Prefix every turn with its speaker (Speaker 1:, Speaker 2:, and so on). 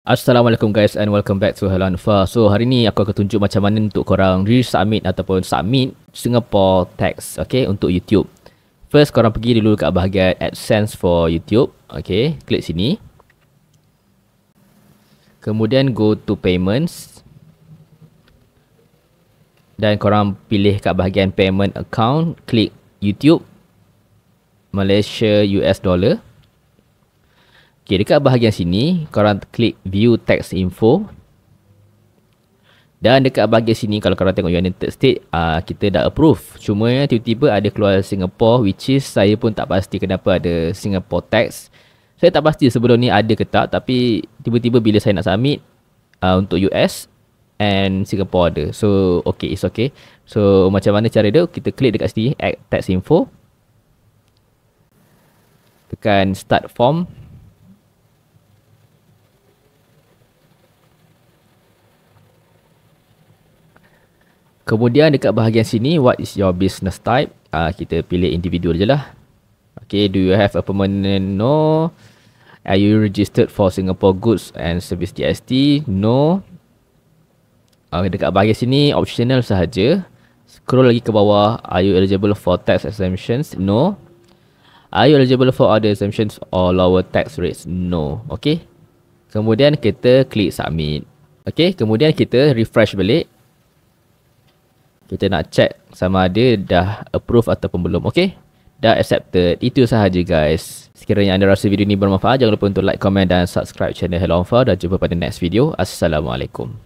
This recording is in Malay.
Speaker 1: Assalamualaikum guys and welcome back to Hello Anfa. So hari ni aku akan tunjuk macam mana untuk korang resubmit ataupun submit Singapore tax, okay, untuk YouTube. First korang pergi dulu kat bahagian AdSense for YouTube, okay, klik sini. Kemudian go to payments. Dan korang pilih kat bahagian payment account, klik YouTube, Malaysia US dollar. Okay, dekat bahagian sini, korang klik View Tax Info. Dan dekat bahagian sini, kalau korang tengok United States, kita dah approve. Cuma tiba-tiba ada keluar Singapore, which is saya pun tak pasti kenapa ada Singapore Tax. Saya tak pasti sebelum ni ada ke tak, tapi tiba-tiba bila saya nak submit untuk US and Singapore ada. So, okay, it's okay. So, macam mana cara dia? Kita klik dekat sini, Add Tax Info. Tekan Start Form. Kemudian dekat bahagian sini, what is your business type? Kita pilih individual je lah. Okay, do you have a permanent? No. Are you registered for Singapore Goods and Service GST? No. Dekat bahagian sini, optional sahaja. Scroll lagi ke bawah. Are you eligible for tax exemptions? No. Are you eligible for other exemptions or lower tax rates? No. Okay. Kemudian kita klik submit. Okay, kemudian kita refresh balik. Kita nak check sama ada dah approve ataupun belum. Okay, dah accepted. Itu sahaja guys. Sekiranya anda rasa video ni bermanfaat, jangan lupa untuk like, komen dan subscribe channel Hello Anfa. Dan jumpa pada next video. Assalamualaikum.